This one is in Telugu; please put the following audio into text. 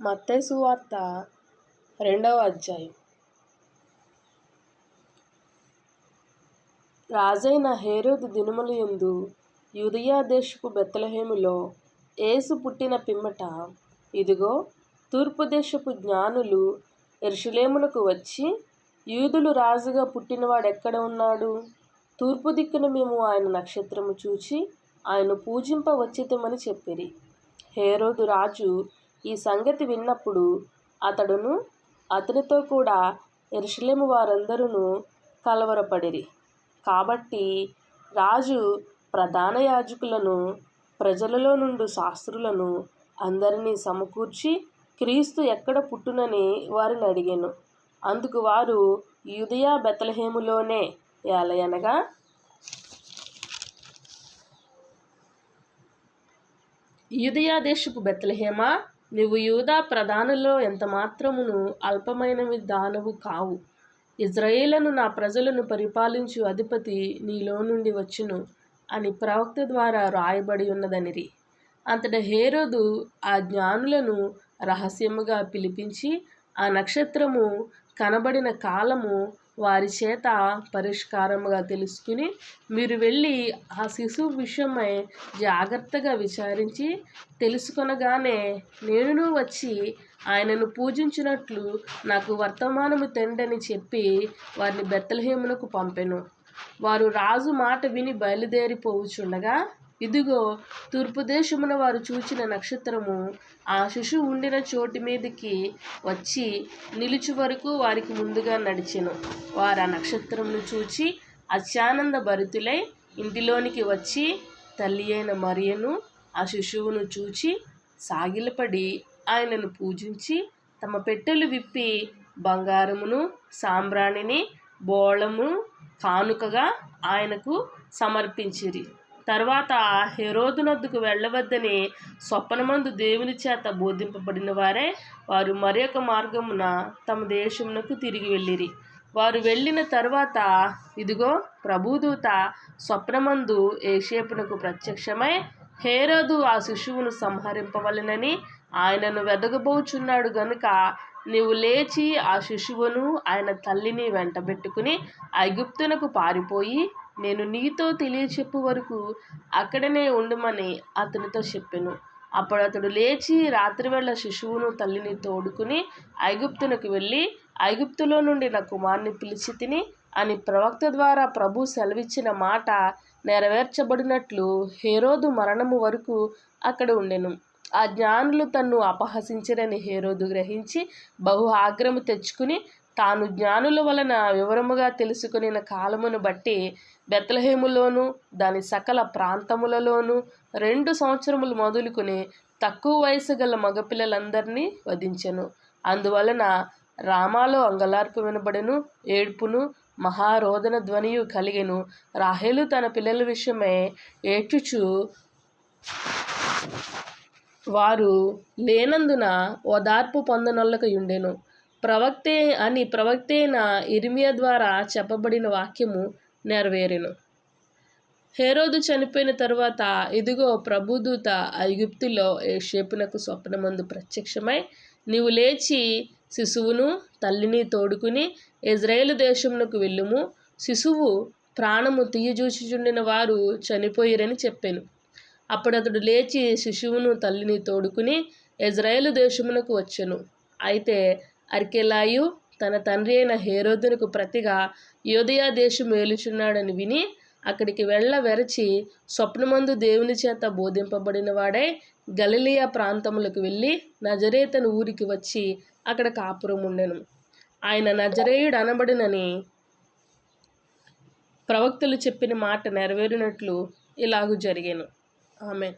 మత్తయి సువార్త 2వ అధ్యాయం. రాజైన హేరోదు దినముల యందు యూదయ దేశపు బెత్లెహేములో యేసు పుట్టిన పిమ్మట, ఇదిగో, తూర్పు దేశపు జ్ఞానులు యెరూషలేమునకు వచ్చి, యూదులు రాజుగా పుట్టినవాడెక్కడ ఉన్నాడు? తూర్పు దిక్కున మేము ఆయన నక్షత్రము చూచి ఆయన పూజింప వచ్చితిమని చెప్పిరి. హేరోదు రాజు ఈ సంగతి విన్నప్పుడు అతడును అతనితో కూడా యెరూషలేము వారందరూ కలవరపడిరి. కాబట్టి రాజు ప్రధాన యాజకులను, ప్రజలలో నుండి శాస్త్రులను అందరినీ సమకూర్చి క్రీస్తు ఎక్కడ పుట్టునని వారిని అడిగెను. అందుకు వారు, యూదయ బెత్లెహేములోనే, ఏలయనగా యూదయ దేశపు బెత్లెహేమా, నీవు యూదా ప్రధానులలో ఎంతమాత్రమును అల్పమైన దానవు కావు. ఇజ్రాయేలును నా ప్రజలను పరిపాలించు అధిపతి నీలో నుండి వచ్చును అని ప్రవక్త ద్వారా రాయబడి ఉన్నదనిరి. అంతటా హేరోదు ఆ జ్ఞానులను రహస్యముగా పిలిపించి ఆ నక్షత్రము కనబడిన కాలము వారి చేత పరిష్కారముగా తెలుసుకుని, మీరు వెళ్ళి ఆ శిశువు విషయమై జాగ్రత్తగా విచారించి తెలుసుకొనగానే నేనును వచ్చి ఆయనను పూజించినట్లు నాకు వర్తమానము తెండని చెప్పి వారిని బెత్లెహేమునకు పంపెను. వారు రాజు మాట విని బయలుదేరిపోవుచుండగా, ఇదిగో, తూర్పు దేశమున వారు చూచిన నక్షత్రము ఆ శిశువు ఉండిన చోటి మీదకి వచ్చి నిలుచు వరకు వారికి ముందుగా నడిచెను. వారు ఆ నక్షత్రమును చూచి అత్యానంద భరితులై ఇంటిలోనికి వచ్చి తల్లి అయిన మరియను ఆ శిశువును చూచి సాగిలపడి ఆయనను పూజించి తమ పెట్టెలు విప్పి బంగారమును, సాంబ్రాణిని, బోళము కానుకగా ఆయనకు సమర్పించిరి. తర్వాత హేరోదునొద్దకు వెళ్ళవద్దని స్వప్నమందు దేవుని చేత బోధింపబడిన వారు మరియొక మార్గమున తమ దేశమునకు తిరిగి వెళ్ళిరి. వారు వెళ్ళిన తరువాత, ఇదిగో, ప్రభుదూత స్వప్నమందు యోసేపునకు ప్రత్యక్షమై, హేరోదు ఆ శిశువును సంహరింపవలెనని ఆయనను వెదకబోచున్నాడు గనుక నీవు లేచి ఆ శిశువును ఆయన తల్లిని వెంటబెట్టుకుని ఐగుప్తునకు పారిపోయి నేను నీతో తెలియచెప్పు వరకు అక్కడనే ఉండుమని అతనితో చెప్పెను. అప్పుడు అతడు లేచి రాత్రివేళ శిశువును తల్లిని తోడుకుని ఐగుప్తునకు వెళ్ళి, ఐగుప్తులో నుండి నా కుమారుని పిలిచితిని అని ప్రవక్త ద్వారా ప్రభు సెలవిచ్చిన మాట నెరవేర్చబడినట్లు హేరోదు మరణము వరకు అక్కడ ఉండెను. ఆ జ్ఞానులు తన్ను అపహసించిరని హేరోదు గ్రహించి బహు ఆగ్రహము తెచ్చుకుని, తాను జ్ఞానుల వలన వివరముగా తెలుసుకొనిన కాలమును బట్టి బెత్లెహేములోను దాని సకల ప్రాంతములలోనూ 2 సంవత్సరములు మొదలుకొని తక్కువ వయసు గల మగపిల్లలందరినీ వధించెను. అందువలన రామాలో అంగలార్పు వినబడెను, ఏడ్పును, మహారోదన ధ్వనియు కలిగెను. రాహేలు తన పిల్లల విషయమై ఏడ్చుచు వారు లేనందున ఓదార్పు పొందనొల్లకయుండెను. ప్రవక్తైన యిర్మీయా ద్వారా చెప్పబడిన వాక్యము నెరవేరెను. హేరోదు చనిపోయిన తరువాత, ఇదిగో, ప్రభుదూత ఐగుప్తులో యోసేపునకు స్వప్నమందు ప్రత్యక్షమై, నీవు లేచి శిశువును తల్లిని తోడుకుని ఇజ్రాయేలు దేశమునకు వెళ్ళుము. శిశువు ప్రాణము తీయజూచుచుండిన వారు చనిపోయిరని చెప్పెను. అప్పుడు అతడు లేచి శిశువును తల్లిని తోడుకుని ఇజ్రాయేలు దేశమునకు వచ్చెను. అయితే అర్కెలాయు తన తండ్రి అయిన హేరోదునకు ప్రతిగా యూదయ దేశము ఏలుచున్నాడని విని అక్కడికి వెరచి స్వప్నమందు దేవుని చేత బోధింపబడిన వాడై గలిలయ ప్రాంతములకు వెళ్ళి నజరేతను ఊరికి వచ్చి అక్కడ కాపురం ఉండెను. ఆయన నజరేయుడు అనబడినని ప్రవక్తలు చెప్పిన మాట నెరవేరినట్లు ఇలాగు జరిగెను. ఆమేన్.